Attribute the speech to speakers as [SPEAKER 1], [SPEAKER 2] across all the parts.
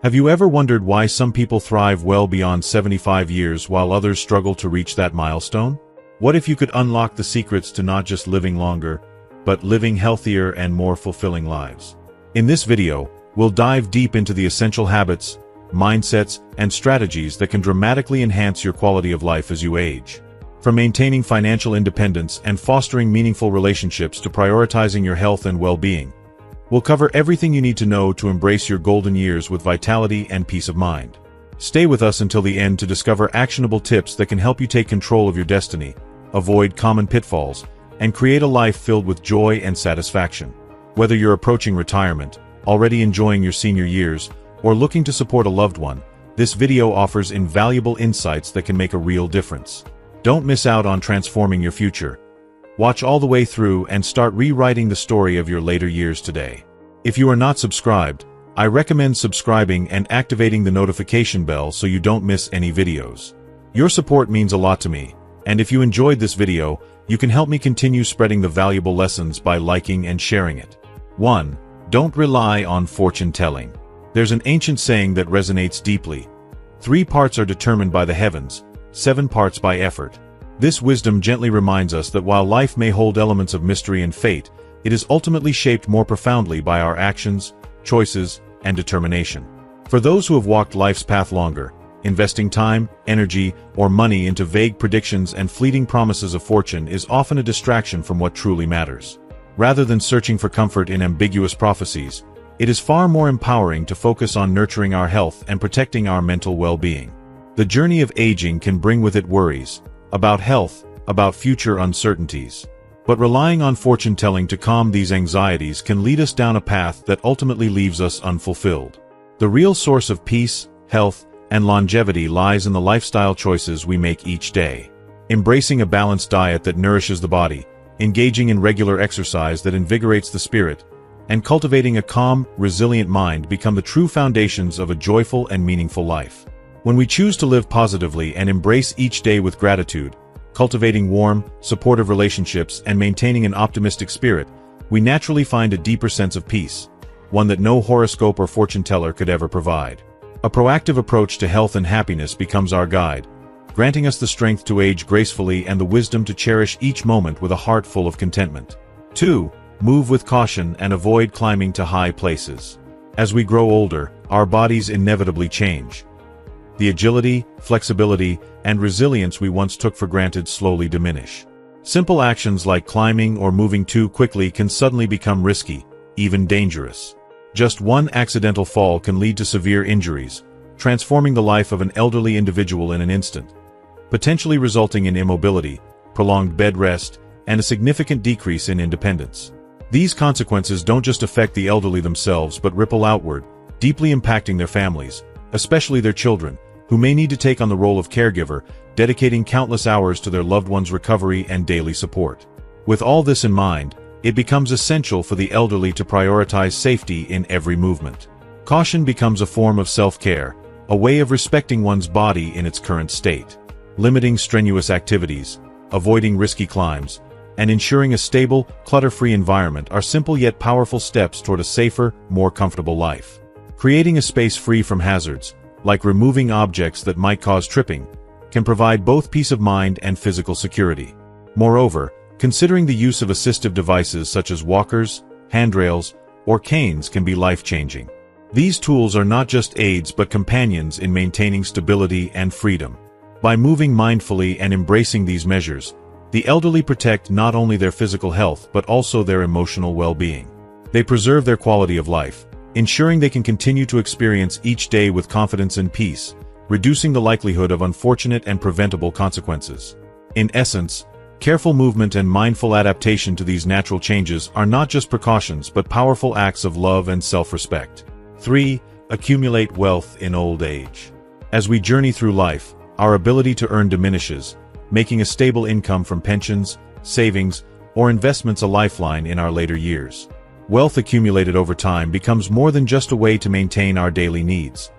[SPEAKER 1] Have you ever wondered why some people thrive well beyond 75 years while others struggle to reach that milestone? What if you could unlock the secrets to not just living longer, but living healthier and more fulfilling lives? In this video, we'll dive deep into the essential habits, mindsets, and strategies that can dramatically enhance your quality of life as you age. From maintaining financial independence and fostering meaningful relationships to prioritizing your health and well-being, we'll cover everything you need to know to embrace your golden years with vitality and peace of mind. Stay with us until the end to discover actionable tips that can help you take control of your destiny, avoid common pitfalls, and create a life filled with joy and satisfaction. Whether you're approaching retirement, already enjoying your senior years, or looking to support a loved one, this video offers invaluable insights that can make a real difference. Don't miss out on transforming your future. Watch all the way through and start rewriting the story of your later years today. If you are not subscribed, I recommend subscribing and activating the notification bell so you don't miss any videos. Your support means a lot to me, and if you enjoyed this video, you can help me continue spreading the valuable lessons by liking and sharing it. 1. Don't rely on fortune telling. There's an ancient saying that resonates deeply. 3 parts are determined by the heavens, 7 parts by effort. This wisdom gently reminds us that while life may hold elements of mystery and fate, it is ultimately shaped more profoundly by our actions, choices, and determination. For those who have walked life's path longer, investing time, energy, or money into vague predictions and fleeting promises of fortune is often a distraction from what truly matters. Rather than searching for comfort in ambiguous prophecies, it is far more empowering to focus on nurturing our health and protecting our mental well-being. The journey of aging can bring with it worries about health, about future uncertainties. But relying on fortune-telling to calm these anxieties can lead us down a path that ultimately leaves us unfulfilled. The real source of peace, health, and longevity lies in the lifestyle choices we make each day. Embracing a balanced diet that nourishes the body, engaging in regular exercise that invigorates the spirit, and cultivating a calm, resilient mind become the true foundations of a joyful and meaningful life. When we choose to live positively and embrace each day with gratitude, cultivating warm, supportive relationships and maintaining an optimistic spirit, we naturally find a deeper sense of peace, one that no horoscope or fortune teller could ever provide. A proactive approach to health and happiness becomes our guide, granting us the strength to age gracefully and the wisdom to cherish each moment with a heart full of contentment. 2. Move with caution and avoid climbing to high places. As we grow older, our bodies inevitably change. The agility, flexibility, and resilience we once took for granted slowly diminish. Simple actions like climbing or moving too quickly can suddenly become risky, even dangerous. Just one accidental fall can lead to severe injuries, transforming the life of an elderly individual in an instant, potentially resulting in immobility, prolonged bed rest, and a significant decrease in independence. These consequences don't just affect the elderly themselves but ripple outward, deeply impacting their families, especially their children, who may need to take on the role of caregiver, dedicating countless hours to their loved one's recovery and daily support. With all this in mind, it becomes essential for the elderly to prioritize safety in every movement. Caution becomes a form of self-care, a way of respecting one's body in its current state. Limiting strenuous activities, avoiding risky climbs, and ensuring a stable, clutter-free environment are simple yet powerful steps toward a safer, more comfortable life. Creating a space free from hazards, like removing objects that might cause tripping, can provide both peace of mind and physical security. Moreover, considering the use of assistive devices such as walkers, handrails, or canes can be life-changing. These tools are not just aids but companions in maintaining stability and freedom. By moving mindfully and embracing these measures, the elderly protect not only their physical health but also their emotional well-being. They preserve their quality of life, ensuring they can continue to experience each day with confidence and peace, reducing the likelihood of unfortunate and preventable consequences. In essence, careful movement and mindful adaptation to these natural changes are not just precautions but powerful acts of love and self-respect. 3. Accumulate wealth in old age. As we journey through life, our ability to earn diminishes, making a stable income from pensions, savings, or investments a lifeline in our later years. Wealth accumulated over time becomes more than just a way to maintain our daily needs.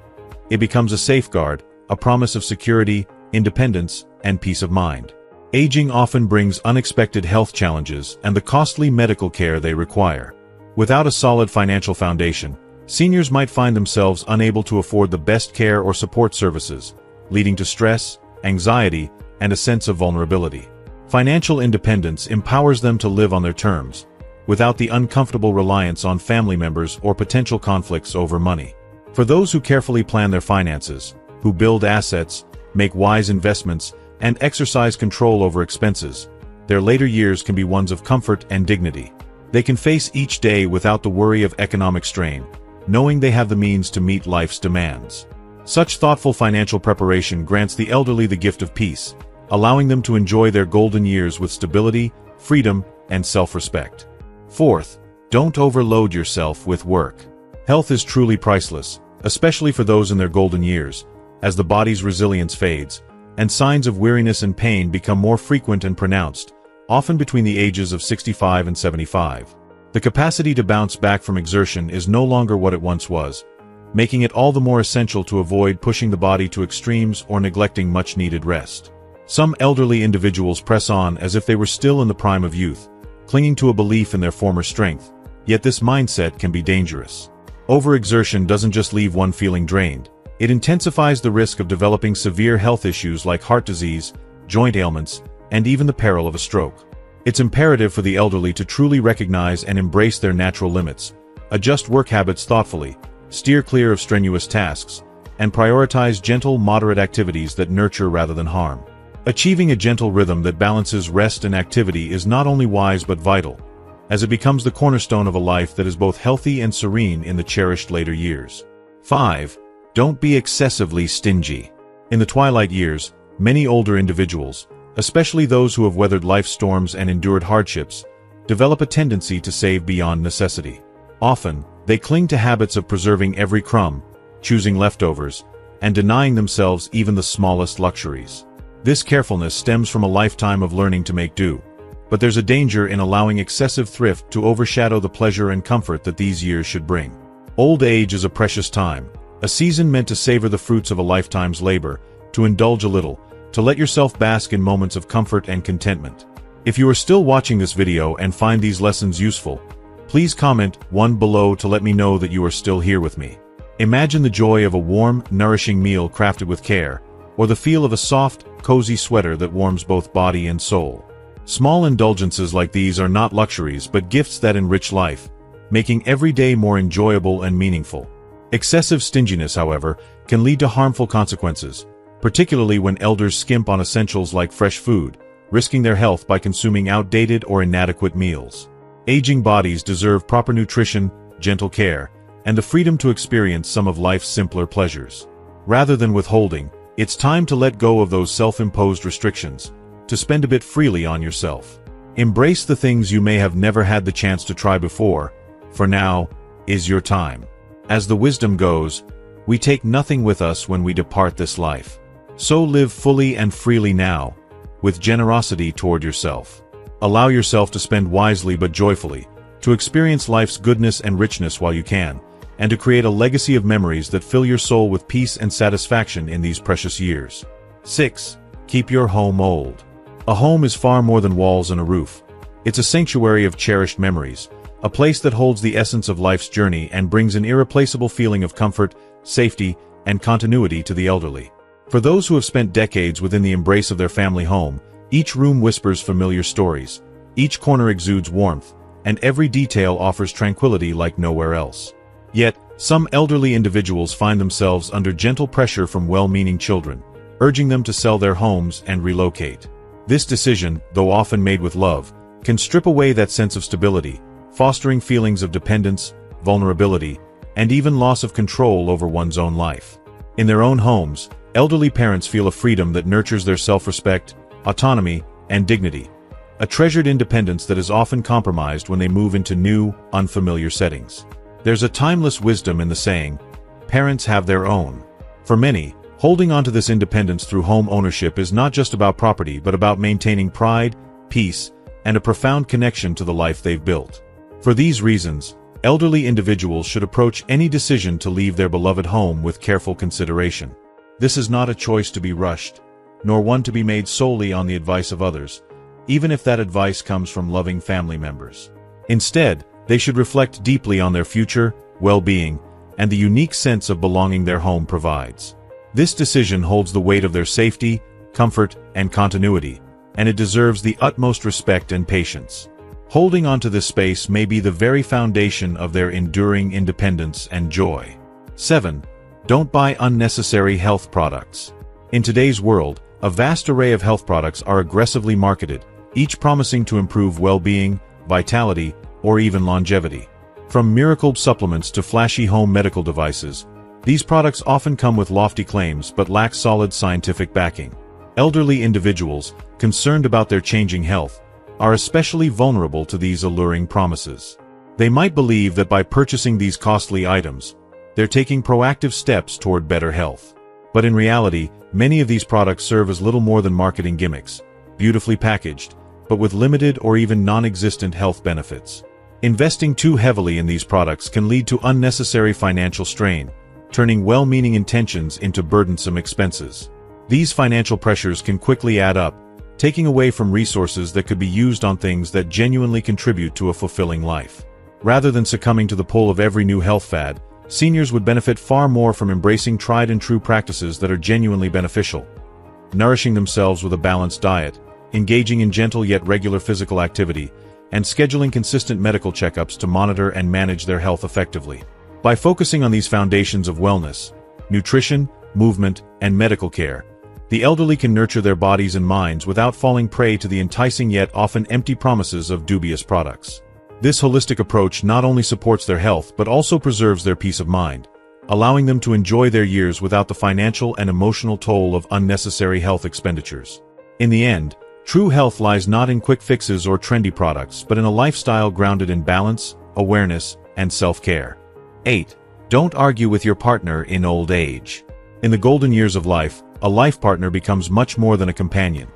[SPEAKER 1] It becomes a safeguard, a promise of security, independence, and peace of mind. Aging often brings unexpected health challenges and the costly medical care they require. Without a solid financial foundation, Seniors might find themselves unable to afford the best care or support services, leading to stress, anxiety, and a sense of vulnerability. Financial independence empowers them to live on their terms, without the uncomfortable reliance on family members or potential conflicts over money. For those who carefully plan their finances, who build assets, make wise investments, and exercise control over expenses, their later years can be ones of comfort and dignity. They can face each day without the worry of economic strain, knowing they have the means to meet life's demands. Such thoughtful financial preparation grants the elderly the gift of peace, allowing them to enjoy their golden years with stability, freedom, and self-respect. Fourth, don't overload yourself with work. Health is truly priceless, especially for those in their golden years, as the body's resilience fades, and signs of weariness and pain become more frequent and pronounced, often between the ages of 65 and 75. The capacity to bounce back from exertion is no longer what it once was, making it all the more essential to avoid pushing the body to extremes or neglecting much-needed rest. Some elderly individuals press on as if they were still in the prime of youth, clinging to a belief in their former strength, yet this mindset can be dangerous. Overexertion doesn't just leave one feeling drained, it intensifies the risk of developing severe health issues like heart disease, joint ailments, and even the peril of a stroke. It's imperative for the elderly to truly recognize and embrace their natural limits, adjust work habits thoughtfully, steer clear of strenuous tasks, and prioritize gentle, moderate activities that nurture rather than harm. Achieving a gentle rhythm that balances rest and activity is not only wise but vital, as it becomes the cornerstone of a life that is both healthy and serene in the cherished later years. 5. Don't be excessively stingy. In the twilight years, many older individuals, especially those who have weathered life's storms and endured hardships, develop a tendency to save beyond necessity. Often, they cling to habits of preserving every crumb, choosing leftovers, and denying themselves even the smallest luxuries. This carefulness stems from a lifetime of learning to make do, but there's a danger in allowing excessive thrift to overshadow the pleasure and comfort that these years should bring. Old age is a precious time, a season meant to savor the fruits of a lifetime's labor, to indulge a little, to let yourself bask in moments of comfort and contentment. If you are still watching this video and find these lessons useful, please comment 1 below to let me know that you are still here with me. Imagine the joy of a warm, nourishing meal crafted with care, or the feel of a soft, cozy sweater that warms both body and soul. Small indulgences like these are not luxuries but gifts that enrich life, making every day more enjoyable and meaningful. Excessive stinginess, however, can lead to harmful consequences, particularly when elders skimp on essentials like fresh food, risking their health by consuming outdated or inadequate meals. Aging bodies deserve proper nutrition, gentle care, and the freedom to experience some of life's simpler pleasures. Rather than withholding, it's time to let go of those self-imposed restrictions, to spend a bit freely on yourself. Embrace the things you may have never had the chance to try before, for now is your time. As the wisdom goes, we take nothing with us when we depart this life. So live fully and freely now, with generosity toward yourself. Allow yourself to spend wisely but joyfully, to experience life's goodness and richness while you can, and to create a legacy of memories that fill your soul with peace and satisfaction in these precious years. 6. Keep your home old. A home is far more than walls and a roof. It's a sanctuary of cherished memories, a place that holds the essence of life's journey and brings an irreplaceable feeling of comfort, safety, and continuity to the elderly. For those who have spent decades within the embrace of their family home, each room whispers familiar stories, each corner exudes warmth, and every detail offers tranquility like nowhere else. Yet, some elderly individuals find themselves under gentle pressure from well-meaning children, urging them to sell their homes and relocate. This decision, though often made with love, can strip away that sense of stability, fostering feelings of dependence, vulnerability, and even loss of control over one's own life. In their own homes, elderly parents feel a freedom that nurtures their self-respect, autonomy, and dignity, a treasured independence that is often compromised when they move into new, unfamiliar settings. There's a timeless wisdom in the saying, "Parents have their own." For many, holding on to this independence through home ownership is not just about property but about maintaining pride, peace, and a profound connection to the life they've built. For these reasons, elderly individuals should approach any decision to leave their beloved home with careful consideration. This is not a choice to be rushed, nor one to be made solely on the advice of others, even if that advice comes from loving family members. Instead, they should reflect deeply on their future, well-being, and the unique sense of belonging their home provides. This decision holds the weight of their safety, comfort, and continuity, and it deserves the utmost respect and patience. Holding onto this space may be the very foundation of their enduring independence and joy. 7. Don't buy unnecessary health products. In today's world, a vast array of health products are aggressively marketed, each promising to improve well-being, vitality, or even longevity. From miracle supplements to flashy home medical devices, these products often come with lofty claims but lack solid scientific backing. Elderly individuals, concerned about their changing health, are especially vulnerable to these alluring promises. They might believe that by purchasing these costly items, they're taking proactive steps toward better health. But in reality, many of these products serve as little more than marketing gimmicks, beautifully packaged, but with limited or even non-existent health benefits. Investing too heavily in these products can lead to unnecessary financial strain, turning well-meaning intentions into burdensome expenses. These financial pressures can quickly add up, taking away from resources that could be used on things that genuinely contribute to a fulfilling life. Rather than succumbing to the pull of every new health fad, seniors would benefit far more from embracing tried-and-true practices that are genuinely beneficial, nourishing themselves with a balanced diet, engaging in gentle yet regular physical activity, and scheduling consistent medical checkups to monitor and manage their health effectively. By focusing on these foundations of wellness, nutrition, movement, and medical care, the elderly can nurture their bodies and minds without falling prey to the enticing yet often empty promises of dubious products. This holistic approach not only supports their health but also preserves their peace of mind, allowing them to enjoy their years without the financial and emotional toll of unnecessary health expenditures. In the end, true health lies not in quick fixes or trendy products but in a lifestyle grounded in balance, awareness, and self-care. 8. Don't argue with your partner in old age. In the golden years of life, a life partner becomes much more than a companion.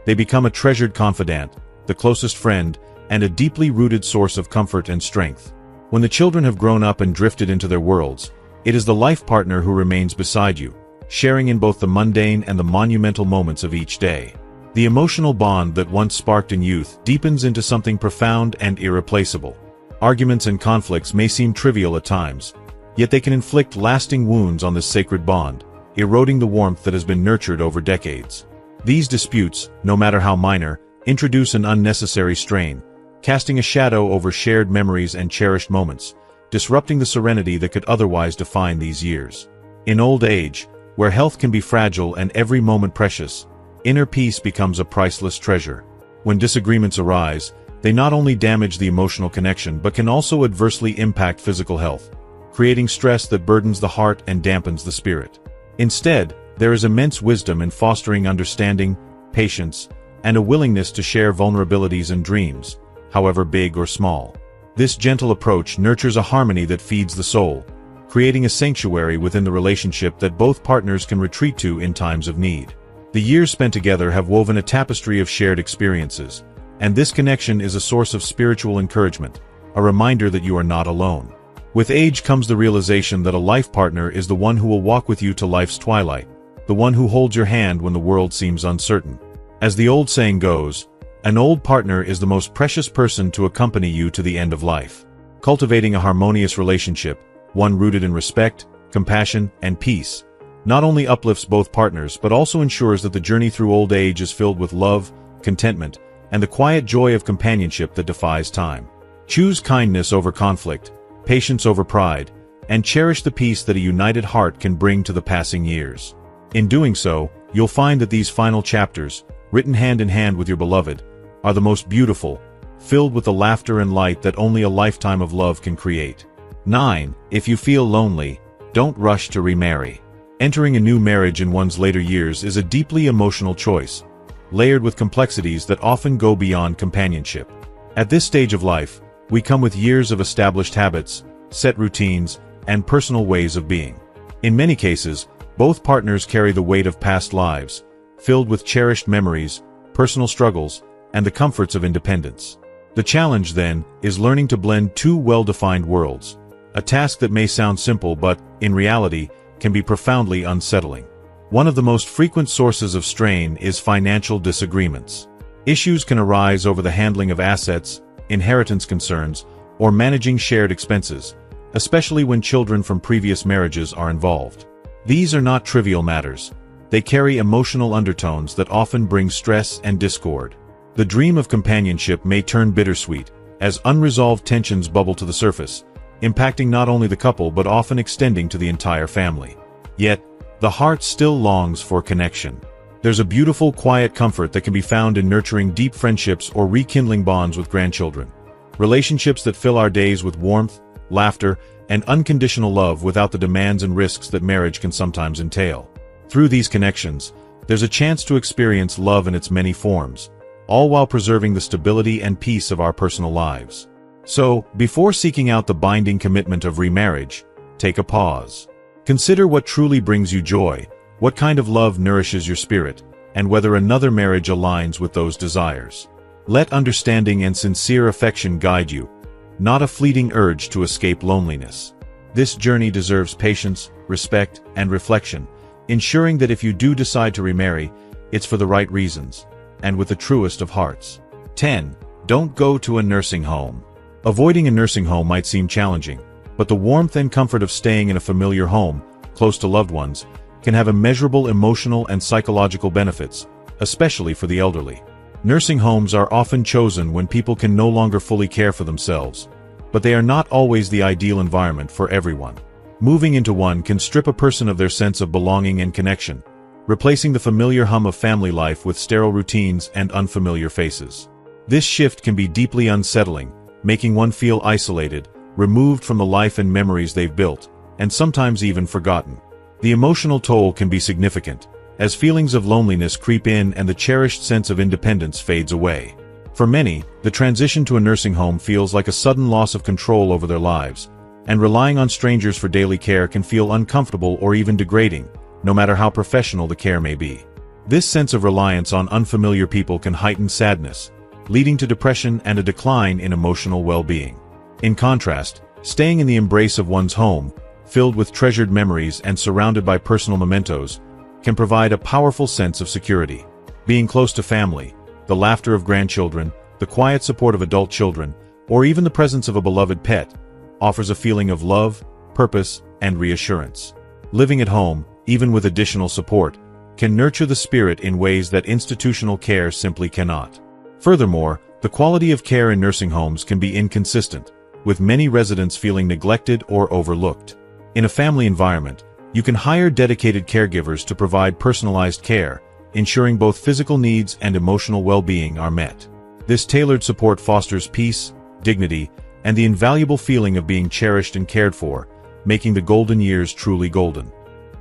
[SPEAKER 1] They become a treasured confidant, the closest friend, and a deeply rooted source of comfort and strength. When the children have grown up and drifted into their worlds, it is the life partner who remains beside you, sharing in both the mundane and the monumental moments of each day. The emotional bond that once sparked in youth deepens into something profound and irreplaceable. Arguments and conflicts may seem trivial at times, yet they can inflict lasting wounds on this sacred bond, eroding the warmth that has been nurtured over decades. These disputes, no matter how minor, introduce an unnecessary strain, casting a shadow over shared memories and cherished moments, disrupting the serenity that could otherwise define these years. In old age, where health can be fragile and every moment precious, inner peace becomes a priceless treasure. When disagreements arise, they not only damage the emotional connection but can also adversely impact physical health, creating stress that burdens the heart and dampens the spirit. Instead, there is immense wisdom in fostering understanding, patience, and a willingness to share vulnerabilities and dreams, however big or small. This gentle approach nurtures a harmony that feeds the soul, creating a sanctuary within the relationship that both partners can retreat to in times of need. The years spent together have woven a tapestry of shared experiences, and this connection is a source of spiritual encouragement, a reminder that you are not alone. With age comes the realization that a life partner is the one who will walk with you to life's twilight, the one who holds your hand when the world seems uncertain. As the old saying goes, an old partner is the most precious person to accompany you to the end of life. Cultivating a harmonious relationship, one rooted in respect, compassion, and peace, not only uplifts both partners but also ensures that the journey through old age is filled with love, contentment, and the quiet joy of companionship that defies time. Choose kindness over conflict, patience over pride, and cherish the peace that a united heart can bring to the passing years. In doing so, you'll find that these final chapters, written hand in hand with your beloved, are the most beautiful, filled with the laughter and light that only a lifetime of love can create. 9. If you feel lonely, don't rush to remarry. Entering a new marriage in one's later years is a deeply emotional choice, layered with complexities that often go beyond companionship. At this stage of life, we come with years of established habits, set routines, and personal ways of being. In many cases, both partners carry the weight of past lives, filled with cherished memories, personal struggles, and the comforts of independence. The challenge, then, is learning to blend two well-defined worlds, a task that may sound simple but, in reality, can be profoundly unsettling. One of the most frequent sources of strain is financial disagreements. Issues can arise over the handling of assets, inheritance concerns, or managing shared expenses, especially when children from previous marriages are involved. These are not trivial matters. They carry emotional undertones that often bring stress and discord. The dream of companionship may turn bittersweet, as unresolved tensions bubble to the surface, impacting not only the couple but often extending to the entire family. Yet, the heart still longs for connection. There's a beautiful, quiet comfort that can be found in nurturing deep friendships or rekindling bonds with grandchildren. Relationships that fill our days with warmth, laughter, and unconditional love without the demands and risks that marriage can sometimes entail. Through these connections, there's a chance to experience love in its many forms, all while preserving the stability and peace of our personal lives. So, before seeking out the binding commitment of remarriage, take a pause. Consider what truly brings you joy, what kind of love nourishes your spirit, and whether another marriage aligns with those desires. Let understanding and sincere affection guide you, not a fleeting urge to escape loneliness. This journey deserves patience, respect, and reflection, ensuring that if you do decide to remarry, it's for the right reasons, and with the truest of hearts. 10. Don't go to a nursing home. Avoiding a nursing home might seem challenging, but the warmth and comfort of staying in a familiar home, close to loved ones, can have immeasurable emotional and psychological benefits, especially for the elderly. Nursing homes are often chosen when people can no longer fully care for themselves, but they are not always the ideal environment for everyone. Moving into one can strip a person of their sense of belonging and connection, replacing the familiar hum of family life with sterile routines and unfamiliar faces. This shift can be deeply unsettling, making one feel isolated, removed from the life and memories they've built, and sometimes even forgotten. The emotional toll can be significant, as feelings of loneliness creep in and the cherished sense of independence fades away. For many, the transition to a nursing home feels like a sudden loss of control over their lives, and relying on strangers for daily care can feel uncomfortable or even degrading, no matter how professional the care may be. This sense of reliance on unfamiliar people can heighten sadness, leading to depression and a decline in emotional well-being. In contrast, staying in the embrace of one's home, filled with treasured memories and surrounded by personal mementos, can provide a powerful sense of security. Being close to family, the laughter of grandchildren, the quiet support of adult children, or even the presence of a beloved pet, offers a feeling of love, purpose, and reassurance. Living at home, even with additional support, can nurture the spirit in ways that institutional care simply cannot. Furthermore, the quality of care in nursing homes can be inconsistent, with many residents feeling neglected or overlooked. In a family environment, you can hire dedicated caregivers to provide personalized care, ensuring both physical needs and emotional well-being are met. This tailored support fosters peace, dignity, and the invaluable feeling of being cherished and cared for, making the golden years truly golden.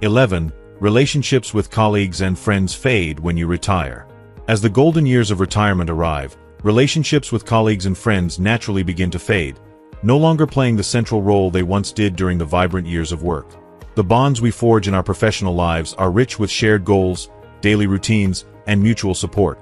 [SPEAKER 1] 11. Relationships with colleagues and friends fade when you retire. As the golden years of retirement arrive, relationships with colleagues and friends naturally begin to fade, no longer playing the central role they once did during the vibrant years of work. The bonds we forge in our professional lives are rich with shared goals, daily routines, and mutual support.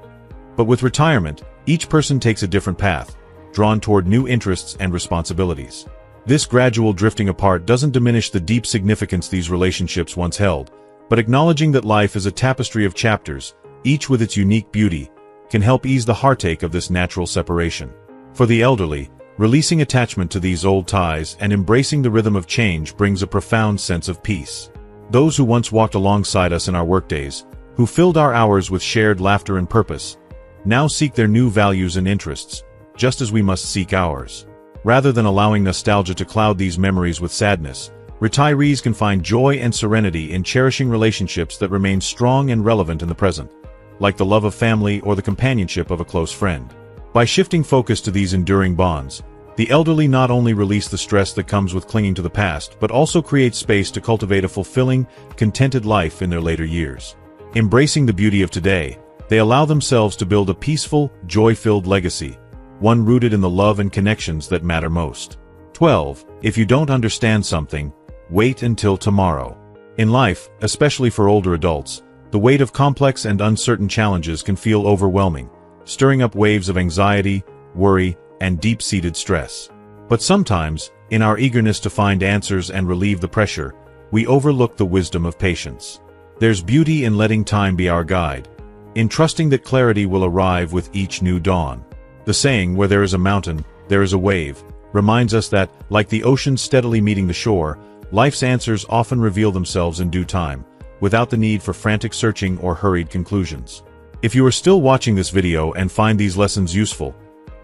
[SPEAKER 1] But with retirement, each person takes a different path, drawn toward new interests and responsibilities. This gradual drifting apart doesn't diminish the deep significance these relationships once held, but acknowledging that life is a tapestry of chapters, each with its unique beauty, can help ease the heartache of this natural separation. For the elderly, releasing attachment to these old ties and embracing the rhythm of change brings a profound sense of peace. Those who once walked alongside us in our workdays, who filled our hours with shared laughter and purpose, now seek their new values and interests, just as we must seek ours. Rather than allowing nostalgia to cloud these memories with sadness, retirees can find joy and serenity in cherishing relationships that remain strong and relevant in the present, like the love of family or the companionship of a close friend. By shifting focus to these enduring bonds, the elderly not only release the stress that comes with clinging to the past, but also create space to cultivate a fulfilling, contented life in their later years. Embracing the beauty of today, they allow themselves to build a peaceful, joy-filled legacy, one rooted in the love and connections that matter most. 12. If you don't understand something, wait until tomorrow. In life, especially for older adults, the weight of complex and uncertain challenges can feel overwhelming, stirring up waves of anxiety, worry, and deep-seated stress. But sometimes, in our eagerness to find answers and relieve the pressure, we overlook the wisdom of patience. There's beauty in letting time be our guide, in trusting that clarity will arrive with each new dawn. The saying, "Where there is a mountain, there is a wave," reminds us that, like the ocean steadily meeting the shore, life's answers often reveal themselves in due time, without the need for frantic searching or hurried conclusions. If you are still watching this video and find these lessons useful,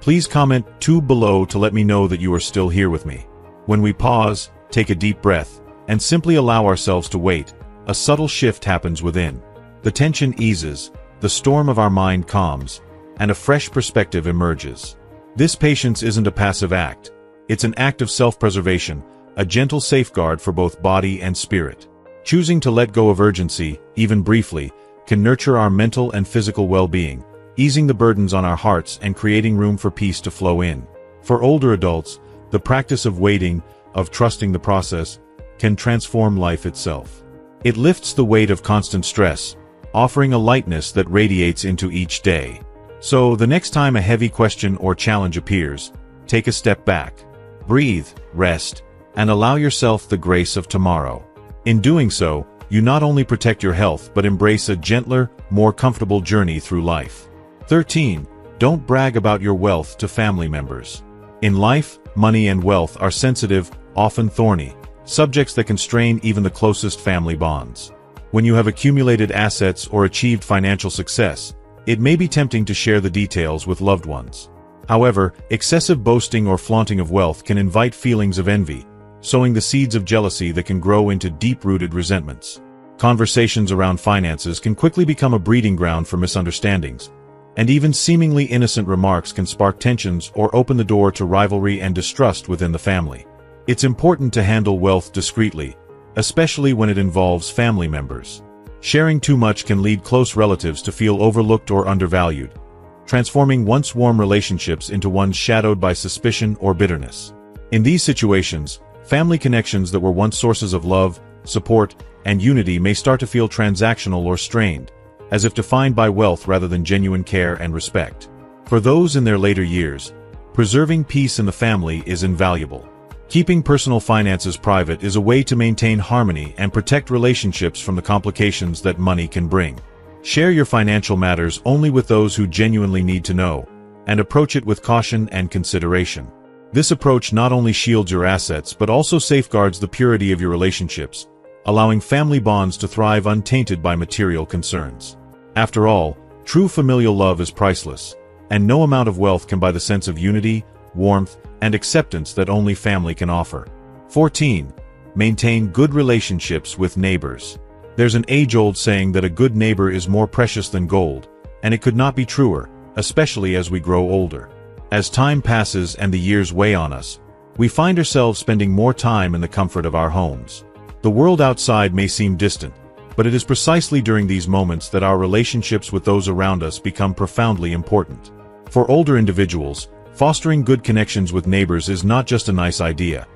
[SPEAKER 1] please comment 2 below to let me know that you are still here with me. When we pause, take a deep breath, and simply allow ourselves to wait, a subtle shift happens within. The tension eases, the storm of our mind calms, and a fresh perspective emerges. This patience isn't a passive act. It's an act of self-preservation, a gentle safeguard for both body and spirit. Choosing to let go of urgency, even briefly, can nurture our mental and physical well-being, easing the burdens on our hearts and creating room for peace to flow in. For older adults, the practice of waiting, of trusting the process, can transform life itself. It lifts the weight of constant stress, offering a lightness that radiates into each day. So, the next time a heavy question or challenge appears, take a step back. Breathe, rest, and allow yourself the grace of tomorrow. In doing so, you not only protect your health but embrace a gentler, more comfortable journey through life. 13. Don't brag about your wealth to family members. In life, money and wealth are sensitive, often thorny, subjects that can strain even the closest family bonds. When you have accumulated assets or achieved financial success, it may be tempting to share the details with loved ones. However, excessive boasting or flaunting of wealth can invite feelings of envy, sowing the seeds of jealousy that can grow into deep-rooted resentments. Conversations around finances can quickly become a breeding ground for misunderstandings, and even seemingly innocent remarks can spark tensions or open the door to rivalry and distrust within the family. It's important to handle wealth discreetly, especially when it involves family members. Sharing too much can lead close relatives to feel overlooked or undervalued, transforming once warm relationships into ones shadowed by suspicion or bitterness. In these situations, family connections that were once sources of love, support, and unity may start to feel transactional or strained, as if defined by wealth rather than genuine care and respect. For those in their later years, preserving peace in the family is invaluable. Keeping personal finances private is a way to maintain harmony and protect relationships from the complications that money can bring. Share your financial matters only with those who genuinely need to know, and approach it with caution and consideration. This approach not only shields your assets but also safeguards the purity of your relationships, allowing family bonds to thrive untainted by material concerns. After all, true familial love is priceless, and no amount of wealth can buy the sense of unity, warmth, and acceptance that only family can offer. 14. Maintain good relationships with neighbors. There's an age-old saying that a good neighbor is more precious than gold, and it could not be truer, especially as we grow older. As time passes and the years weigh on us, we find ourselves spending more time in the comfort of our homes. The world outside may seem distant, but it is precisely during these moments that our relationships with those around us become profoundly important. For older individuals, fostering good connections with neighbors is not just a nice idea.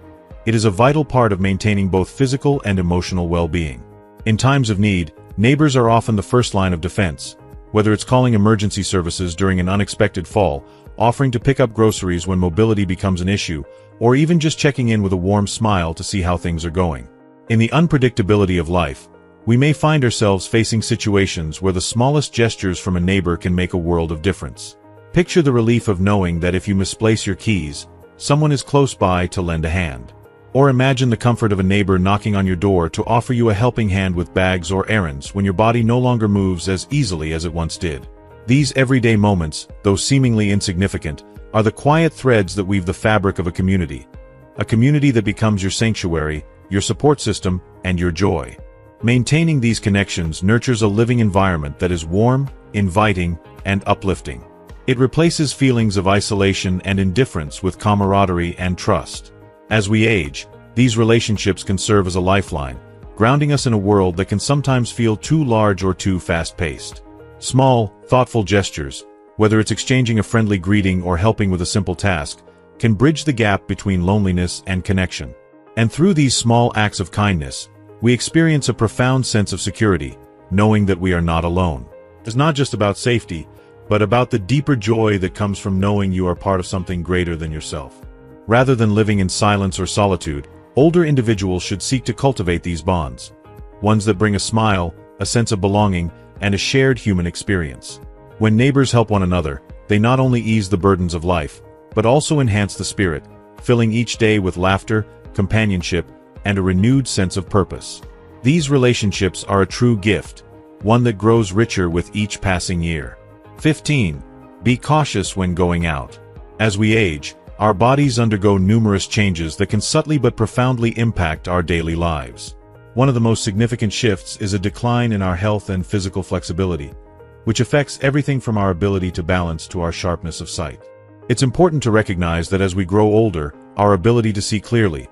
[SPEAKER 1] It is a vital part of maintaining both physical and emotional well-being. In times of need, neighbors are often the first line of defense, whether it's calling emergency services during an unexpected fall, offering to pick up groceries when mobility becomes an issue, or even just checking in with a warm smile to see how things are going. In the unpredictability of life, we may find ourselves facing situations where the smallest gestures from a neighbor can make a world of difference. Picture the relief of knowing that if you misplace your keys, someone is close by to lend a hand. Or imagine the comfort of a neighbor knocking on your door to offer you a helping hand with bags or errands when your body no longer moves as easily as it once did. These everyday moments, though seemingly insignificant, are the quiet threads that weave the fabric of a community that becomes your sanctuary, your support system, and your joy. Maintaining these connections nurtures a living environment that is warm, inviting, and uplifting. It replaces feelings of isolation and indifference with camaraderie and trust. As we age, these relationships can serve as a lifeline, grounding us in a world that can sometimes feel too large or too fast-paced. Small, thoughtful gestures, whether it's exchanging a friendly greeting or helping with a simple task, can bridge the gap between loneliness and connection. And through these small acts of kindness, we experience a profound sense of security, knowing that we are not alone. It's not just about safety, but about the deeper joy that comes from knowing you are part of something greater than yourself. Rather than living in silence or solitude, older individuals should seek to cultivate these bonds, ones that bring a smile, a sense of belonging, and a shared human experience. When neighbors help one another, they not only ease the burdens of life, but also enhance the spirit, filling each day with laughter, companionship, and a renewed sense of purpose. These relationships are a true gift, one that grows richer with each passing year. 15. Be cautious when going out. As we age, our bodies undergo numerous changes that can subtly but profoundly impact our daily lives. One of the most significant shifts is a decline in our health and physical flexibility, which affects everything from our ability to balance to our sharpness of sight. It's important to recognize that as we grow older, our ability to see clearly,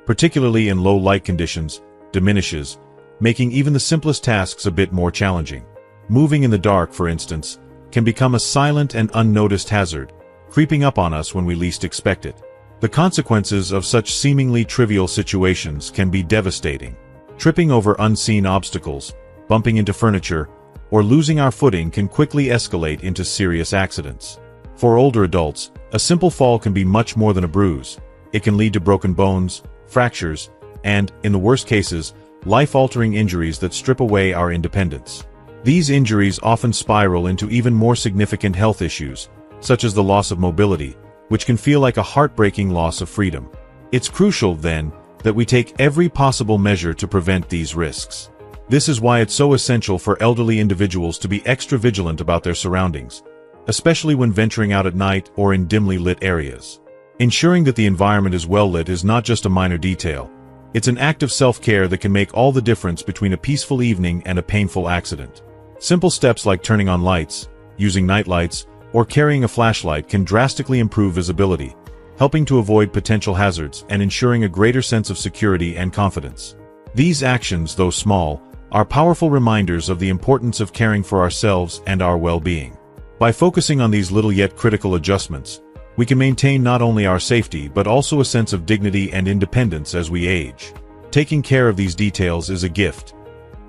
[SPEAKER 1] particularly in low light conditions, diminishes, making even the simplest tasks a bit more challenging. Moving in the dark, for instance, can become a silent and unnoticed hazard, creeping up on us when we least expect it. The consequences of such seemingly trivial situations can be devastating. Tripping over unseen obstacles, bumping into furniture, or losing our footing can quickly escalate into serious accidents. For older adults, a simple fall can be much more than a bruise. It can lead to broken bones, fractures, and, in the worst cases, life-altering injuries that strip away our independence. These injuries often spiral into even more significant health issues, such as the loss of mobility, which can feel like a heartbreaking loss of freedom. It's crucial, then, that we take every possible measure to prevent these risks. This is why it's so essential for elderly individuals to be extra vigilant about their surroundings, especially when venturing out at night or in dimly lit areas. Ensuring that the environment is well lit is not just a minor detail. It's an act of self-care that can make all the difference between a peaceful evening and a painful accident. Simple steps like turning on lights, using night lights, or carrying a flashlight can drastically improve visibility, helping to avoid potential hazards and ensuring a greater sense of security and confidence. These actions, though small, are powerful reminders of the importance of caring for ourselves and our well-being. By focusing on these little yet critical adjustments, we can maintain not only our safety but also a sense of dignity and independence as we age. Taking care of these details is a gift,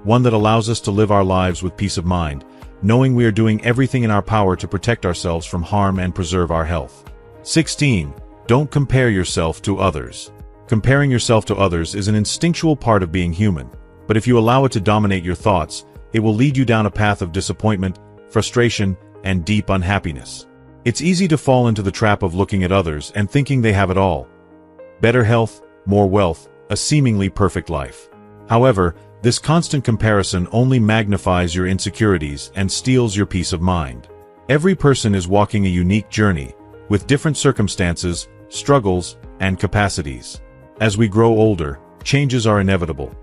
[SPEAKER 1] one that allows us to live our lives with peace of mind, knowing we are doing everything in our power to protect ourselves from harm and preserve our health. 16. Don't compare yourself to others. Comparing yourself to others is an instinctual part of being human, but if you allow it to dominate your thoughts, it will lead you down a path of disappointment, frustration, and deep unhappiness. It's easy to fall into the trap of looking at others and thinking they have it all. Better health, more wealth, a seemingly perfect life. However, this constant comparison only magnifies your insecurities and steals your peace of mind. Every person is walking a unique journey, with different circumstances, struggles, and capacities. As we grow older, changes are inevitable.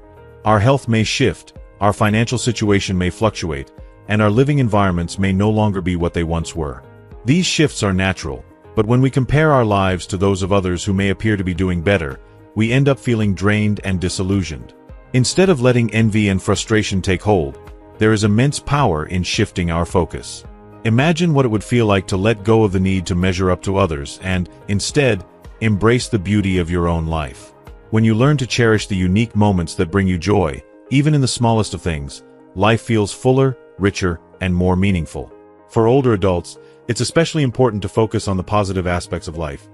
[SPEAKER 1] Our health may shift, our financial situation may fluctuate, and our living environments may no longer be what they once were. These shifts are natural, but when we compare our lives to those of others who may appear to be doing better, we end up feeling drained and disillusioned. Instead of letting envy and frustration take hold, there is immense power in shifting our focus. Imagine what it would feel like to let go of the need to measure up to others and, instead, embrace the beauty of your own life. When you learn to cherish the unique moments that bring you joy, even in the smallest of things, life feels fuller, richer, and more meaningful. For older adults, it's especially important to focus on the positive aspects of life.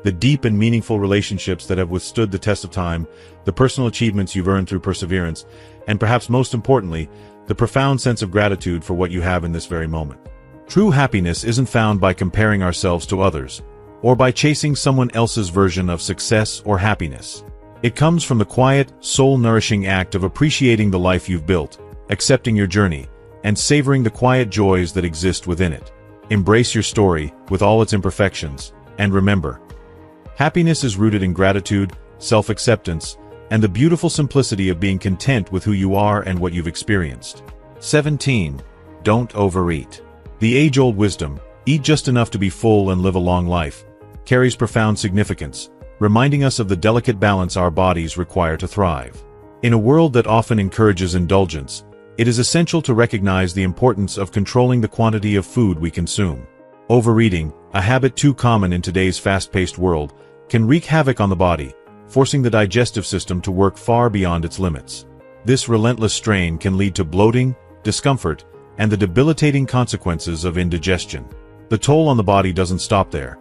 [SPEAKER 1] The deep and meaningful relationships that have withstood the test of time, the personal achievements you've earned through perseverance, and perhaps most importantly, the profound sense of gratitude for what you have in this very moment. True happiness isn't found by comparing ourselves to others, or by chasing someone else's version of success or happiness. It comes from the quiet, soul-nourishing act of appreciating the life you've built, accepting your journey, and savoring the quiet joys that exist within it. Embrace your story, with all its imperfections, and remember, happiness is rooted in gratitude, self-acceptance, and the beautiful simplicity of being content with who you are and what you've experienced. 17. Don't overeat. The age-old wisdom, eat just enough to be full and live a long life, carries profound significance, reminding us of the delicate balance our bodies require to thrive. In a world that often encourages indulgence, it is essential to recognize the importance of controlling the quantity of food we consume. Overeating, a habit too common in today's fast-paced world, can wreak havoc on the body, forcing the digestive system to work far beyond its limits. This relentless strain can lead to bloating, discomfort, and the debilitating consequences of indigestion. The toll on the body doesn't stop there.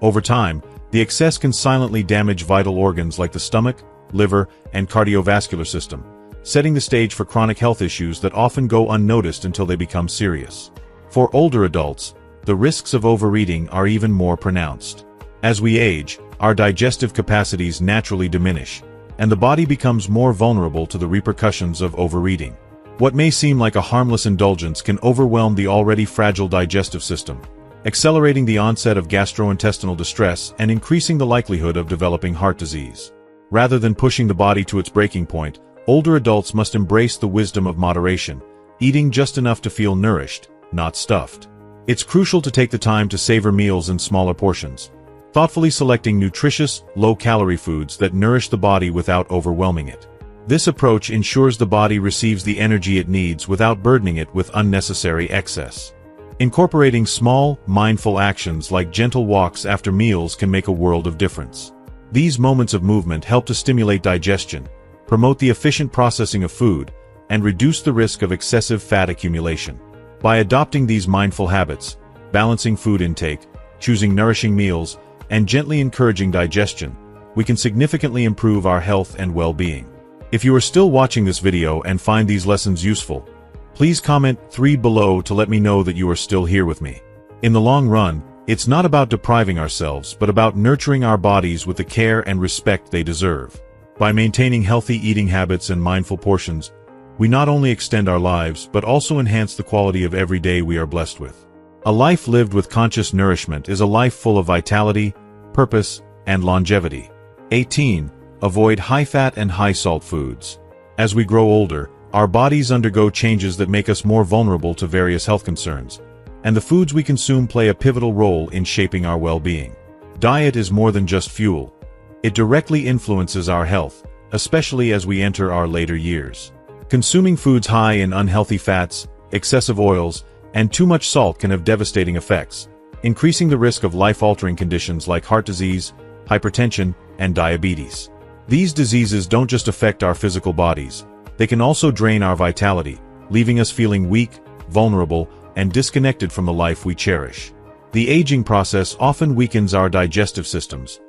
[SPEAKER 1] Over time, the excess can silently damage vital organs like the stomach, liver, and cardiovascular system, setting the stage for chronic health issues that often go unnoticed until they become serious. For older adults, the risks of overeating are even more pronounced. As we age, our digestive capacities naturally diminish, and the body becomes more vulnerable to the repercussions of overeating. What may seem like a harmless indulgence can overwhelm the already fragile digestive system, accelerating the onset of gastrointestinal distress and increasing the likelihood of developing heart disease. Rather than pushing the body to its breaking point, older adults must embrace the wisdom of moderation, eating just enough to feel nourished, not stuffed. It's crucial to take the time to savor meals in smaller portions, thoughtfully selecting nutritious, low-calorie foods that nourish the body without overwhelming it. This approach ensures the body receives the energy it needs without burdening it with unnecessary excess. Incorporating small, mindful actions like gentle walks after meals can make a world of difference. These moments of movement help to stimulate digestion, promote the efficient processing of food, and reduce the risk of excessive fat accumulation. By adopting these mindful habits, balancing food intake, choosing nourishing meals, and gently encouraging digestion, we can significantly improve our health and well-being. If you are still watching this video and find these lessons useful, please comment 3 below to let me know that you are still here with me. In the long run, it's not about depriving ourselves, but about nurturing our bodies with the care and respect they deserve. By maintaining healthy eating habits and mindful portions, we not only extend our lives, but also enhance the quality of every day we are blessed with. A life lived with conscious nourishment is a life full of vitality, purpose, and longevity. 18. Avoid high-fat and high-salt foods. As we grow older, our bodies undergo changes that make us more vulnerable to various health concerns, and the foods we consume play a pivotal role in shaping our well-being. Diet is more than just fuel. It directly influences our health, especially as we enter our later years. Consuming foods high in unhealthy fats, excessive oils, and too much salt can have devastating effects, increasing the risk of life-altering conditions like heart disease, hypertension, and diabetes. These diseases don't just affect our physical bodies, they can also drain our vitality, leaving us feeling weak, vulnerable, and disconnected from the life we cherish. The aging process often weakens our digestive systems,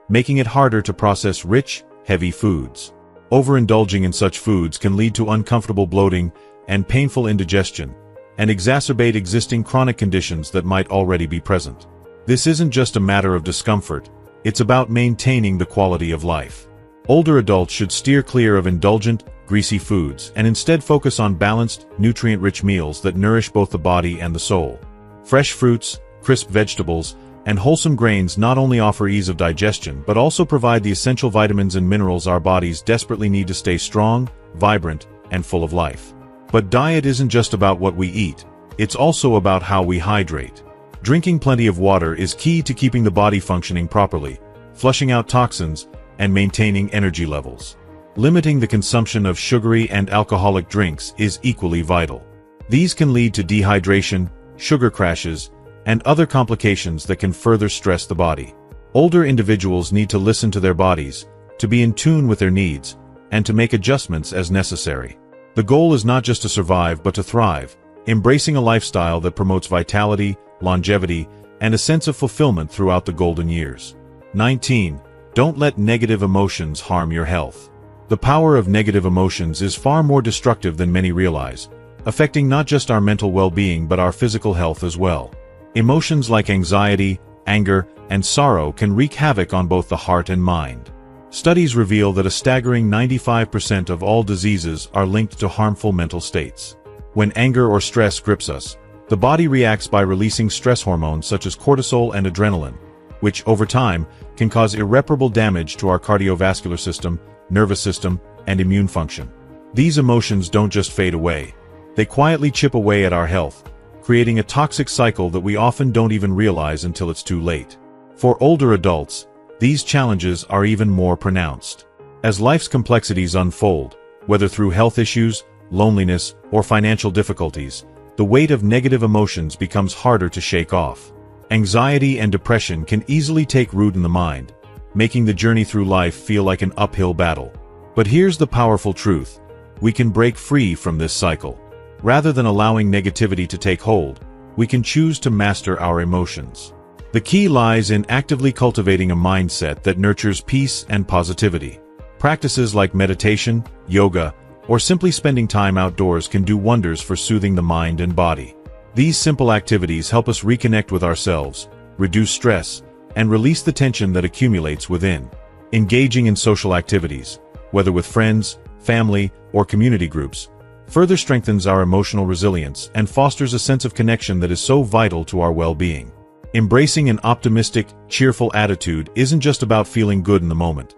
[SPEAKER 1] making it harder to process rich, heavy foods. Overindulging in such foods can lead to uncomfortable bloating and painful indigestion, and exacerbate existing chronic conditions that might already be present. This isn't just a matter of discomfort, it's about maintaining the quality of life. Older adults should steer clear of indulgent, greasy foods and instead focus on balanced, nutrient-rich meals that nourish both the body and the soul. Fresh fruits, crisp vegetables, and wholesome grains not only offer ease of digestion but also provide the essential vitamins and minerals our bodies desperately need to stay strong, vibrant, and full of life. But diet isn't just about what we eat, it's also about how we hydrate. Drinking plenty of water is key to keeping the body functioning properly, flushing out toxins, and maintaining energy levels. Limiting the consumption of sugary and alcoholic drinks is equally vital. These can lead to dehydration, sugar crashes, and other complications that can further stress the body. Older individuals need to listen to their bodies, to be in tune with their needs, and to make adjustments as necessary. The goal is not just to survive but to thrive, embracing a lifestyle that promotes vitality, longevity, and a sense of fulfillment throughout the golden years. 19. Don't let negative emotions harm your health. The power of negative emotions is far more destructive than many realize, affecting not just our mental well-being but our physical health as well. Emotions like anxiety, anger, and sorrow can wreak havoc on both the heart and mind. Studies reveal that a staggering 95% of all diseases are linked to harmful mental states. When anger or stress grips us, the body reacts by releasing stress hormones such as cortisol and adrenaline, which, over time, can cause irreparable damage to our cardiovascular system, nervous system, and immune function. These emotions don't just fade away. They quietly chip away at our health, creating a toxic cycle that we often don't even realize until it's too late. For older adults, these challenges are even more pronounced. As life's complexities unfold, whether through health issues, loneliness, or financial difficulties, the weight of negative emotions becomes harder to shake off. Anxiety and depression can easily take root in the mind, making the journey through life feel like an uphill battle. But here's the powerful truth: we can break free from this cycle. Rather than allowing negativity to take hold, we can choose to master our emotions. The key lies in actively cultivating a mindset that nurtures peace and positivity. Practices like meditation, yoga, or simply spending time outdoors can do wonders for soothing the mind and body. These simple activities help us reconnect with ourselves, reduce stress, and release the tension that accumulates within. Engaging in social activities, whether with friends, family, or community groups, further strengthens our emotional resilience and fosters a sense of connection that is so vital to our well-being. Embracing an optimistic, cheerful attitude isn't just about feeling good in the moment.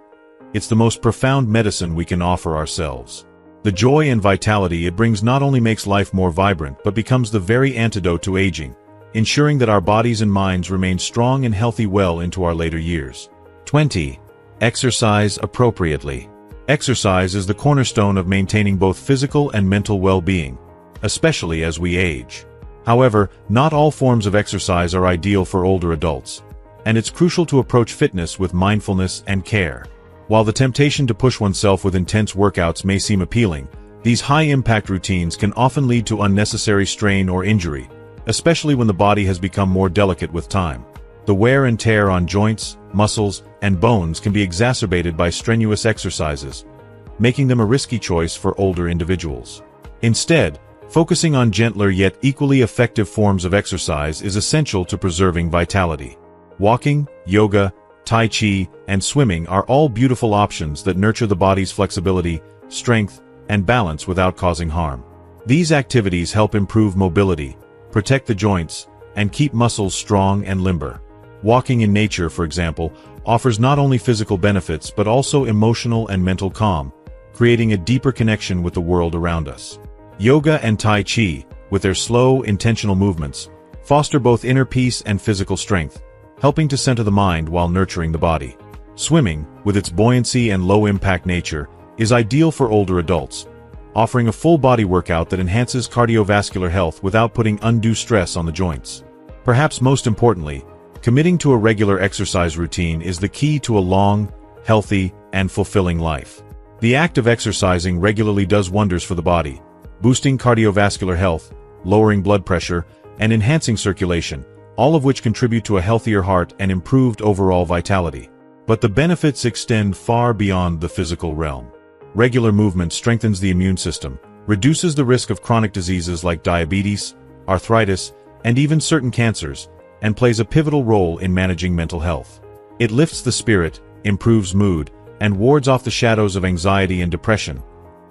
[SPEAKER 1] It's the most profound medicine we can offer ourselves. The joy and vitality it brings not only makes life more vibrant but becomes the very antidote to aging, ensuring that our bodies and minds remain strong and healthy well into our later years. 20. Exercise appropriately. Exercise is the cornerstone of maintaining both physical and mental well-being, especially as we age. However, not all forms of exercise are ideal for older adults, and it's crucial to approach fitness with mindfulness and care. While the temptation to push oneself with intense workouts may seem appealing, these high-impact routines can often lead to unnecessary strain or injury, especially when the body has become more delicate with time. The wear and tear on joints, muscles, and bones can be exacerbated by strenuous exercises, making them a risky choice for older individuals. Instead, focusing on gentler yet equally effective forms of exercise is essential to preserving vitality. Walking, yoga, Tai Chi, and swimming are all beautiful options that nurture the body's flexibility, strength, and balance without causing harm. These activities help improve mobility, protect the joints, and keep muscles strong and limber. Walking in nature, for example, offers not only physical benefits but also emotional and mental calm, creating a deeper connection with the world around us. Yoga and Tai Chi, with their slow, intentional movements, foster both inner peace and physical strength, helping to center the mind while nurturing the body. Swimming, with its buoyancy and low-impact nature, is ideal for older adults, offering a full-body workout that enhances cardiovascular health without putting undue stress on the joints. Perhaps most importantly, committing to a regular exercise routine is the key to a long, healthy, and fulfilling life. The act of exercising regularly does wonders for the body, boosting cardiovascular health, lowering blood pressure, and enhancing circulation, all of which contribute to a healthier heart and improved overall vitality. But the benefits extend far beyond the physical realm. Regular movement strengthens the immune system, reduces the risk of chronic diseases like diabetes, arthritis, and even certain cancers, and plays a pivotal role in managing mental health. It lifts the spirit, improves mood, and wards off the shadows of anxiety and depression,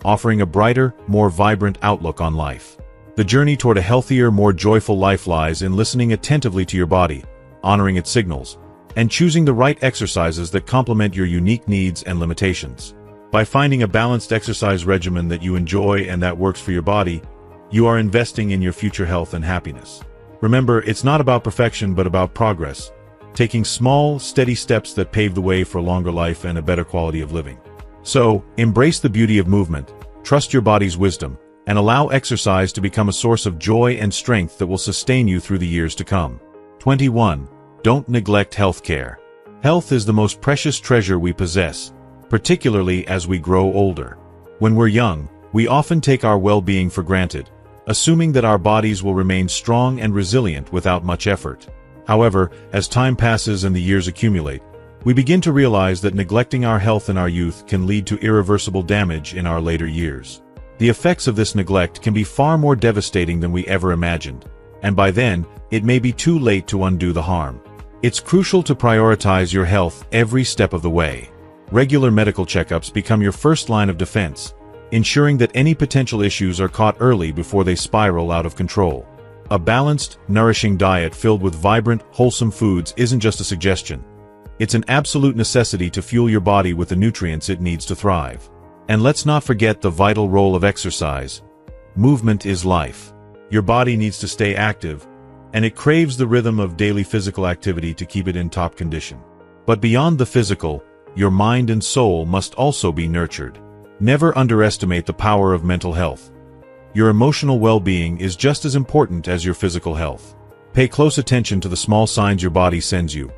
[SPEAKER 1] offering a brighter, more vibrant outlook on life. The journey toward a healthier, more joyful life lies in listening attentively to your body, honoring its signals, and choosing the right exercises that complement your unique needs and limitations. By finding a balanced exercise regimen that you enjoy and that works for your body, you are investing in your future health and happiness. Remember, it's not about perfection but about progress, taking small, steady steps that pave the way for a longer life and a better quality of living. So, embrace the beauty of movement, trust your body's wisdom, and allow exercise to become a source of joy and strength that will sustain you through the years to come. 21. Don't neglect healthcare. Health is the most precious treasure we possess, particularly as we grow older. When we're young, we often take our well-being for granted, assuming that our bodies will remain strong and resilient without much effort. However, as time passes and the years accumulate, we begin to realize that neglecting our health in our youth can lead to irreversible damage in our later years. The effects of this neglect can be far more devastating than we ever imagined, and by then, it may be too late to undo the harm. It's crucial to prioritize your health every step of the way. Regular medical checkups become your first line of defense, ensuring that any potential issues are caught early before they spiral out of control. A balanced, nourishing diet filled with vibrant, wholesome foods isn't just a suggestion. It's an absolute necessity to fuel your body with the nutrients it needs to thrive. And let's not forget the vital role of exercise. Movement is life. Your body needs to stay active, and it craves the rhythm of daily physical activity to keep it in top condition. But beyond the physical, your mind and soul must also be nurtured. Never underestimate the power of mental health. Your emotional well-being is just as important as your physical health. Pay close attention to the small signs your body sends you: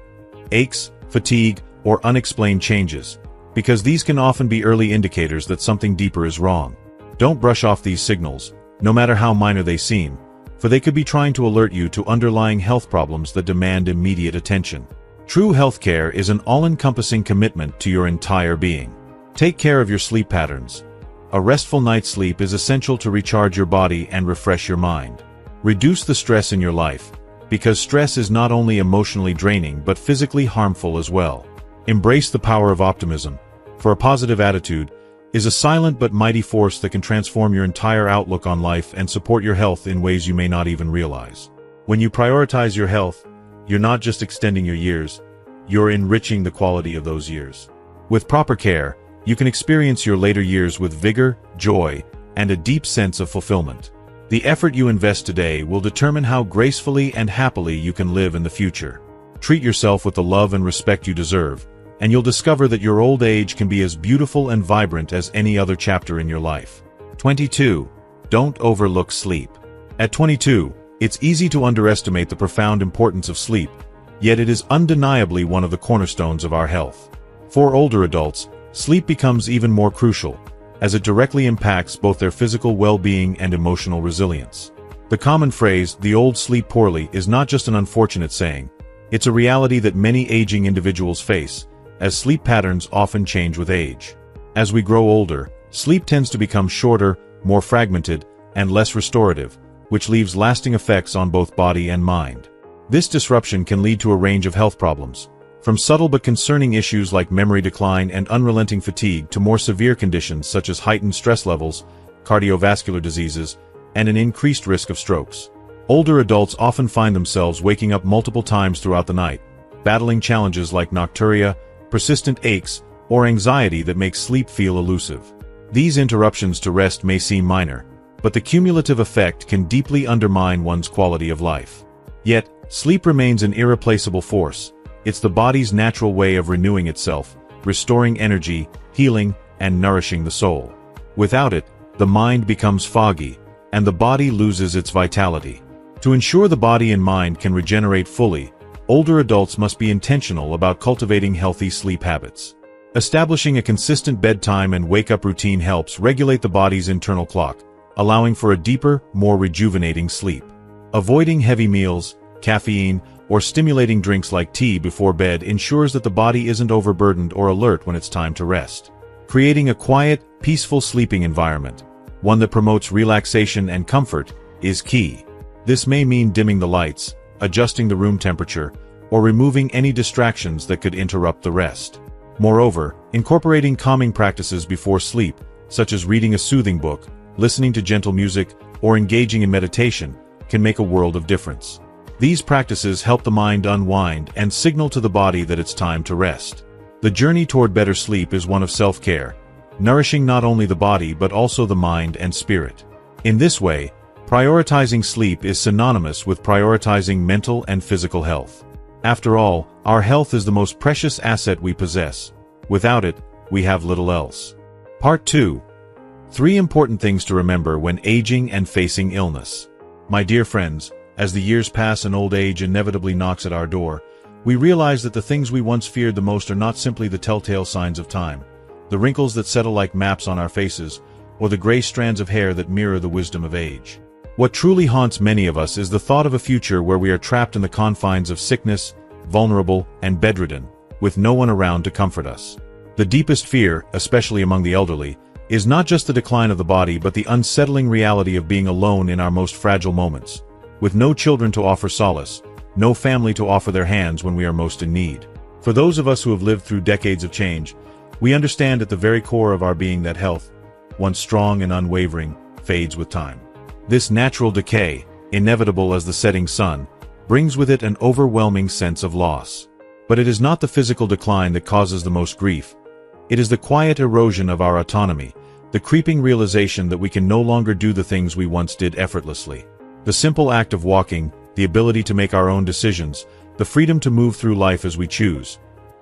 [SPEAKER 1] aches, fatigue, or unexplained changes, because these can often be early indicators that something deeper is wrong. Don't brush off these signals, no matter how minor they seem, for they could be trying to alert you to underlying health problems that demand immediate attention. True healthcare is an all-encompassing commitment to your entire being. Take care of your sleep patterns. A restful night's sleep is essential to recharge your body and refresh your mind. Reduce the stress in your life, because stress is not only emotionally draining but physically harmful as well. Embrace the power of optimism, for a positive attitude is a silent but mighty force that can transform your entire outlook on life and support your health in ways you may not even realize. When you prioritize your health, you're not just extending your years, you're enriching the quality of those years. With proper care, you can experience your later years with vigor, joy, and a deep sense of fulfillment. The effort you invest today will determine how gracefully and happily you can live in the future. Treat yourself with the love and respect you deserve, and you'll discover that your old age can be as beautiful and vibrant as any other chapter in your life. 22. Don't overlook sleep. At 22, it's easy to underestimate the profound importance of sleep, yet it is undeniably one of the cornerstones of our health. For older adults, sleep becomes even more crucial, as it directly impacts both their physical well-being and emotional resilience. The common phrase, "the old sleep poorly," is not just an unfortunate saying. It's a reality that many aging individuals face, as sleep patterns often change with age. As we grow older, sleep tends to become shorter, more fragmented, and less restorative, which leaves lasting effects on both body and mind. This disruption can lead to a range of health problems, from subtle but concerning issues like memory decline and unrelenting fatigue to more severe conditions such as heightened stress levels, cardiovascular diseases, and an increased risk of strokes. Older adults often find themselves waking up multiple times throughout the night, battling challenges like nocturia, persistent aches, or anxiety that make sleep feel elusive. These interruptions to rest may seem minor, but the cumulative effect can deeply undermine one's quality of life. Yet, sleep remains an irreplaceable force. It's the body's natural way of renewing itself, restoring energy, healing, and nourishing the soul. Without it, the mind becomes foggy, and the body loses its vitality. To ensure the body and mind can regenerate fully, older adults must be intentional about cultivating healthy sleep habits. Establishing a consistent bedtime and wake-up routine helps regulate the body's internal clock, allowing for a deeper, more rejuvenating sleep. Avoiding heavy meals, caffeine, or stimulating drinks like tea before bed ensures that the body isn't overburdened or alert when it's time to rest. Creating a quiet, peaceful sleeping environment, one that promotes relaxation and comfort, is key. This may mean dimming the lights, adjusting the room temperature, or removing any distractions that could interrupt the rest. Moreover, incorporating calming practices before sleep, such as reading a soothing book, listening to gentle music, or engaging in meditation, can make a world of difference. These practices help the mind unwind and signal to the body that it's time to rest. The journey toward better sleep is one of self-care, nourishing not only the body but also the mind and spirit. In this way, prioritizing sleep is synonymous with prioritizing mental and physical health. After all, our health is the most precious asset we possess. Without it, we have little else. Part 2. 3 important things to remember when aging and facing illness. My dear friends, as the years pass and old age inevitably knocks at our door, we realize that the things we once feared the most are not simply the telltale signs of time, the wrinkles that settle like maps on our faces, or the gray strands of hair that mirror the wisdom of age. What truly haunts many of us is the thought of a future where we are trapped in the confines of sickness, vulnerable, and bedridden, with no one around to comfort us. The deepest fear, especially among the elderly, is not just the decline of the body but the unsettling reality of being alone in our most fragile moments, with no children to offer solace, no family to offer their hands when we are most in need. For those of us who have lived through decades of change, we understand at the very core of our being that health, once strong and unwavering, fades with time. This natural decay, inevitable as the setting sun, brings with it an overwhelming sense of loss. But it is not the physical decline that causes the most grief. It is the quiet erosion of our autonomy, the creeping realization that we can no longer do the things we once did effortlessly. The simple act of walking, the ability to make our own decisions, the freedom to move through life as we choose.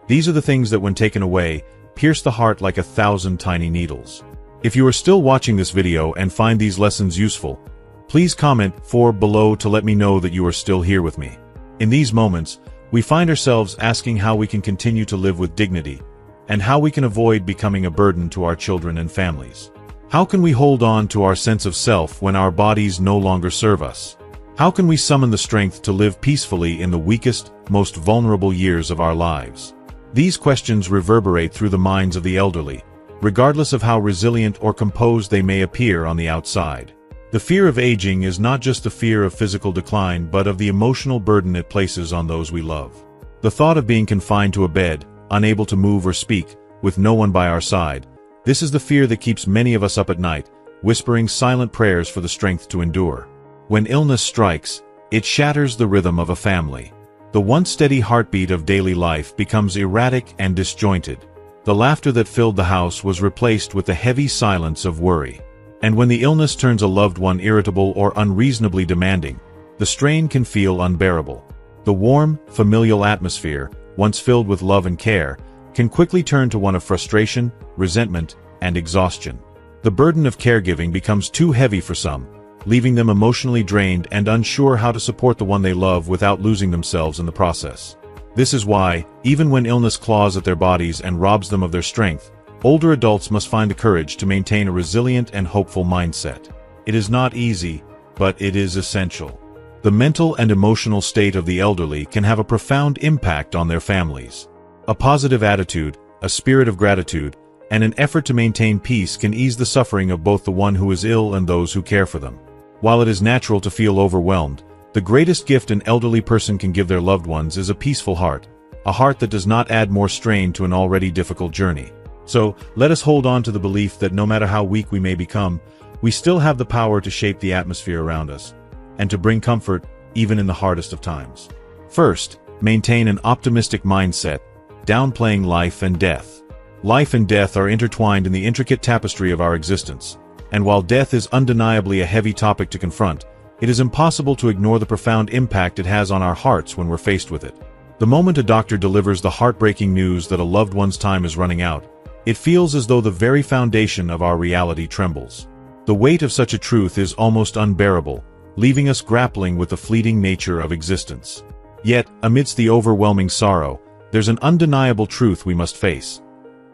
[SPEAKER 1] These are the things that, when taken away, pierce the heart like 1,000 tiny needles. If you are still watching this video and find these lessons useful, please comment below to let me know that you are still here with me. In these moments, we find ourselves asking how we can continue to live with dignity, and how we can avoid becoming a burden to our children and families. How can we hold on to our sense of self when our bodies no longer serve us? How can we summon the strength to live peacefully in the weakest, most vulnerable years of our lives? These questions reverberate through the minds of the elderly, regardless of how resilient or composed they may appear on the outside. The fear of aging is not just the fear of physical decline but of the emotional burden it places on those we love. The thought of being confined to a bed, unable to move or speak, with no one by our side, this is the fear that keeps many of us up at night, whispering silent prayers for the strength to endure. When illness strikes, it shatters the rhythm of a family. The once steady heartbeat of daily life becomes erratic and disjointed. The laughter that filled the house was replaced with the heavy silence of worry. And when the illness turns a loved one irritable or unreasonably demanding, the strain can feel unbearable. The warm, familial atmosphere, once filled with love and care, can quickly turn to one of frustration, resentment, and exhaustion. The burden of caregiving becomes too heavy for some, leaving them emotionally drained and unsure how to support the one they love without losing themselves in the process. This is why, even when illness claws at their bodies and robs them of their strength, older adults must find the courage to maintain a resilient and hopeful mindset. It is not easy, but it is essential. The mental and emotional state of the elderly can have a profound impact on their families. A positive attitude, a spirit of gratitude, and an effort to maintain peace can ease the suffering of both the one who is ill and those who care for them. While it is natural to feel overwhelmed, the greatest gift an elderly person can give their loved ones is a peaceful heart, a heart that does not add more strain to an already difficult journey. So, let us hold on to the belief that no matter how weak we may become, we still have the power to shape the atmosphere around us, and to bring comfort even in the hardest of times. First, maintain an optimistic mindset, downplaying life and death. Life and death are intertwined in the intricate tapestry of our existence, and while death is undeniably a heavy topic to confront, it is impossible to ignore the profound impact it has on our hearts when we're faced with it. The moment a doctor delivers the heartbreaking news that a loved one's time is running out, it feels as though the very foundation of our reality trembles. The weight of such a truth is almost unbearable, leaving us grappling with the fleeting nature of existence. Yet, amidst the overwhelming sorrow, there's an undeniable truth we must face.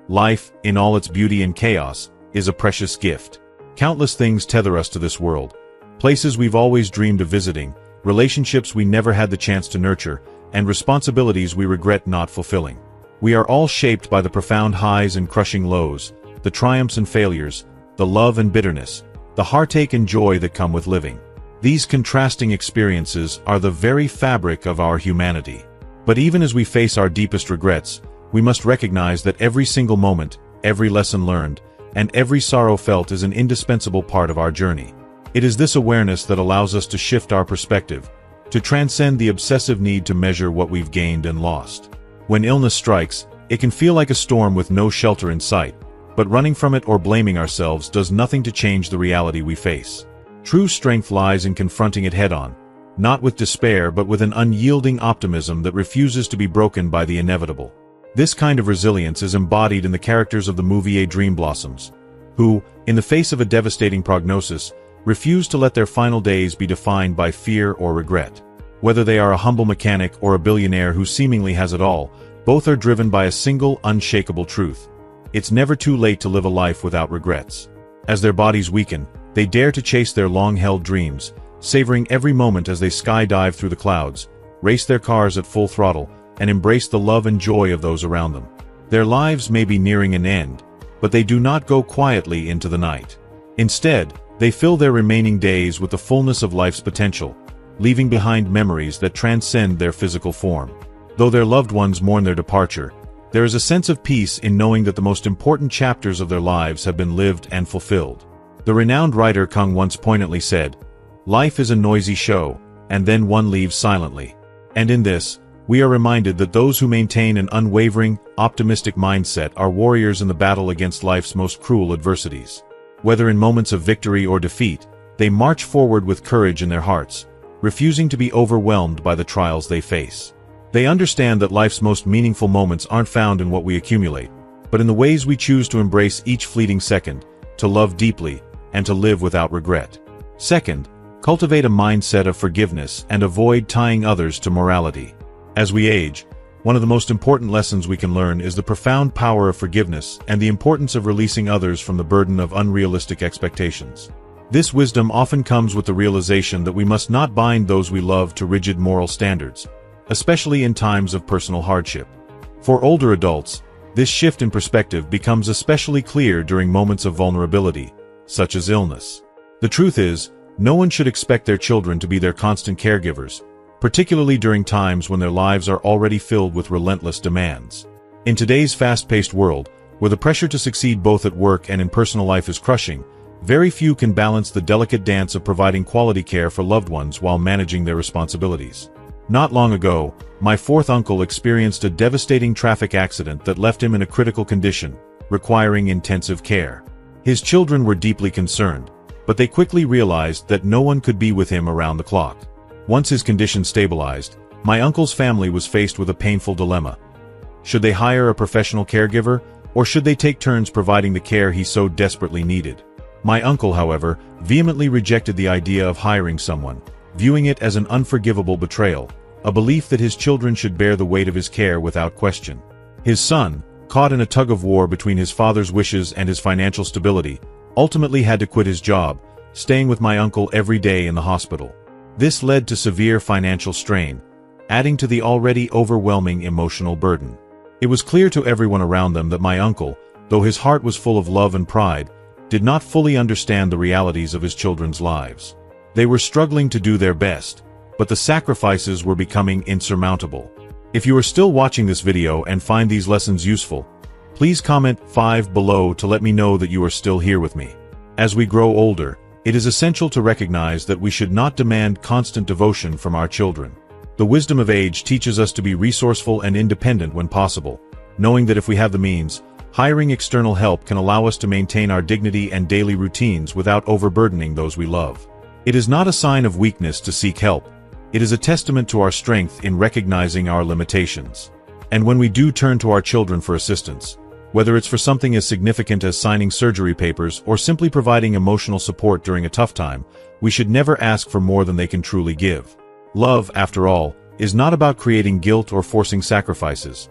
[SPEAKER 1] Life, in all its beauty and chaos, is a precious gift. Countless things tether us to this world. Places we've always dreamed of visiting, relationships we never had the chance to nurture, and responsibilities we regret not fulfilling. We are all shaped by the profound highs and crushing lows, the triumphs and failures, the love and bitterness, the heartache and joy that come with living. These contrasting experiences are the very fabric of our humanity. But even as we face our deepest regrets, we must recognize that every single moment, every lesson learned, and every sorrow felt is an indispensable part of our journey. It is this awareness that allows us to shift our perspective, to transcend the obsessive need to measure what we've gained and lost. When illness strikes, it can feel like a storm with no shelter in sight, but running from it or blaming ourselves does nothing to change the reality we face. True strength lies in confronting it head-on, not with despair but with an unyielding optimism that refuses to be broken by the inevitable. This kind of resilience is embodied in the characters of the movie A Dream Blossoms, who, in the face of a devastating prognosis, refuse to let their final days be defined by fear or regret. Whether they are a humble mechanic or a billionaire who seemingly has it all, both are driven by a single, unshakable truth. It's never too late to live a life without regrets. As their bodies weaken, they dare to chase their long-held dreams, savoring every moment as they skydive through the clouds, race their cars at full throttle, and embrace the love and joy of those around them. Their lives may be nearing an end, but they do not go quietly into the night. Instead, they fill their remaining days with the fullness of life's potential, leaving behind memories that transcend their physical form. Though their loved ones mourn their departure, there is a sense of peace in knowing that the most important chapters of their lives have been lived and fulfilled. The renowned writer Kung once poignantly said, "Life is a noisy show, and then one leaves silently." And in this, we are reminded that those who maintain an unwavering, optimistic mindset are warriors in the battle against life's most cruel adversities. Whether in moments of victory or defeat, they march forward with courage in their hearts, refusing to be overwhelmed by the trials they face. They understand that life's most meaningful moments aren't found in what we accumulate, but in the ways we choose to embrace each fleeting second, to love deeply, and to live without regret. Second, cultivate a mindset of forgiveness and avoid tying others to morality. As we age, one of the most important lessons we can learn is the profound power of forgiveness and the importance of releasing others from the burden of unrealistic expectations. This wisdom often comes with the realization that we must not bind those we love to rigid moral standards, especially in times of personal hardship. For older adults, this shift in perspective becomes especially clear during moments of vulnerability, such as illness. The truth is, No one should expect their children to be their constant caregivers, particularly during times when their lives are already filled with relentless demands. In today's fast-paced world, where the pressure to succeed both at work and in personal life is crushing, very few can balance the delicate dance of providing quality care for loved ones while managing their responsibilities. Not long ago, my fourth uncle experienced a devastating traffic accident that left him in a critical condition, requiring intensive care. His children were deeply concerned, but they quickly realized that no one could be with him around the clock. Once his condition stabilized, my uncle's family was faced with a painful dilemma. Should they hire a professional caregiver, or should they take turns providing the care he so desperately needed? My uncle, however, vehemently rejected the idea of hiring someone, viewing it as an unforgivable betrayal, a belief that his children should bear the weight of his care without question. His son, caught in a tug-of-war between his father's wishes and his financial stability, ultimately had to quit his job, staying with my uncle every day in the hospital. This led to severe financial strain, adding to the already overwhelming emotional burden. It was clear to everyone around them that my uncle, though his heart was full of love and pride, did not fully understand the realities of his children's lives. They were struggling to do their best, but the sacrifices were becoming insurmountable. If you are still watching this video and find these lessons useful, please comment 5 below to let me know that you are still here with me. As we grow older, it is essential to recognize that we should not demand constant devotion from our children. The wisdom of age teaches us to be resourceful and independent when possible, knowing that if we have the means, hiring external help can allow us to maintain our dignity and daily routines without overburdening those we love. It is not a sign of weakness to seek help. It is a testament to our strength in recognizing our limitations. And when we do turn to our children for assistance, whether it's for something as significant as signing surgery papers or simply providing emotional support during a tough time, we should never ask for more than they can truly give. Love, after all, is not about creating guilt or forcing sacrifices.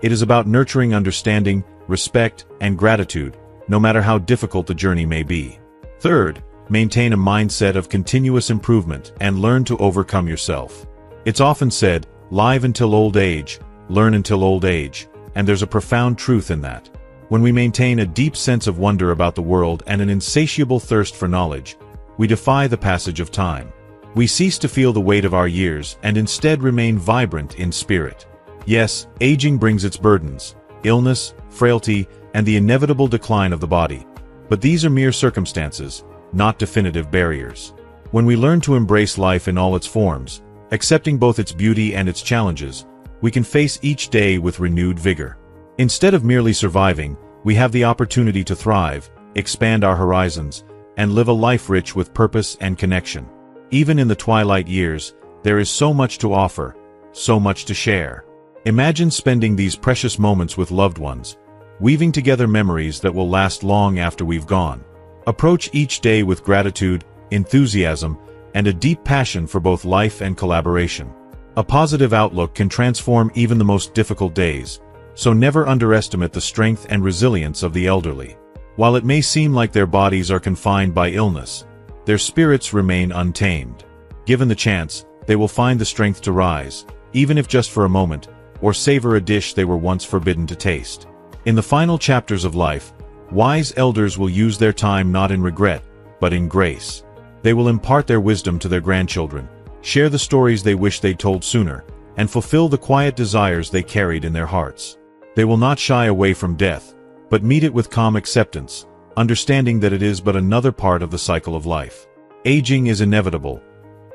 [SPEAKER 1] It is about nurturing understanding, respect, and gratitude, no matter how difficult the journey may be. Third, maintain a mindset of continuous improvement and learn to overcome yourself. It's often said, live until old age, learn until old age, and there's a profound truth in that. When we maintain a deep sense of wonder about the world and an insatiable thirst for knowledge, we defy the passage of time. We cease to feel the weight of our years and instead remain vibrant in spirit. Yes, aging brings its burdens, illness, frailty, and the inevitable decline of the body. But these are mere circumstances, not definitive barriers. When we learn to embrace life in all its forms, accepting both its beauty and its challenges, we can face each day with renewed vigor. Instead of merely surviving, we have the opportunity to thrive, expand our horizons, and live a life rich with purpose and connection. Even in the twilight years, there is so much to offer, so much to share. Imagine spending these precious moments with loved ones, weaving together memories that will last long after we've gone. Approach each day with gratitude, enthusiasm, and a deep passion for both life and collaboration. A positive outlook can transform even the most difficult days, so never underestimate the strength and resilience of the elderly. While it may seem like their bodies are confined by illness, their spirits remain untamed. Given the chance, they will find the strength to rise, even if just for a moment, or savor a dish they were once forbidden to taste. In the final chapters of life, wise elders will use their time not in regret, but in grace. They will impart their wisdom to their grandchildren, share the stories they wish they'd told sooner, and fulfill the quiet desires they carried in their hearts. They will not shy away from death, but meet it with calm acceptance, understanding that it is but another part of the cycle of life. Aging is inevitable.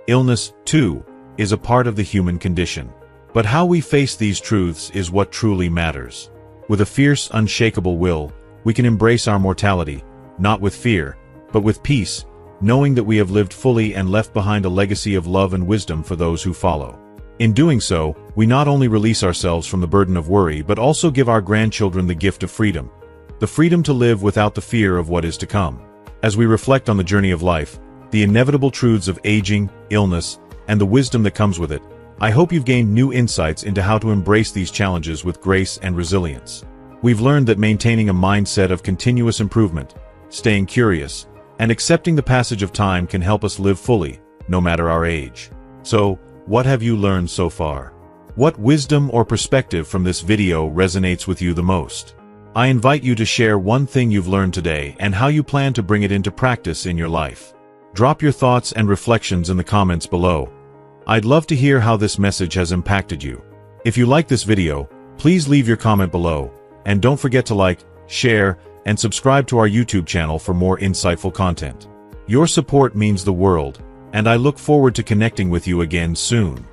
[SPEAKER 1] Illness, too, is a part of the human condition. But how we face these truths is what truly matters. With a fierce, unshakable will, we can embrace our mortality, not with fear, but with peace, knowing that we have lived fully and left behind a legacy of love and wisdom for those who follow. In doing so, we not only release ourselves from the burden of worry but also give our grandchildren the gift of freedom, the freedom to live without the fear of what is to come. As we reflect on the journey of life, the inevitable truths of aging, illness, and the wisdom that comes with it, I hope you've gained new insights into how to embrace these challenges with grace and resilience. We've learned that maintaining a mindset of continuous improvement, staying curious, and accepting the passage of time can help us live fully, no matter our age. So, what have you learned so far? What wisdom or perspective from this video resonates with you the most? I invite you to share one thing you've learned today and how you plan to bring it into practice in your life. Drop your thoughts and reflections in the comments below. I'd love to hear how this message has impacted you. If you like this video, please leave your comment below, and don't forget to like, share, and subscribe to our YouTube channel for more insightful content. Your support means the world, and I look forward to connecting with you again soon.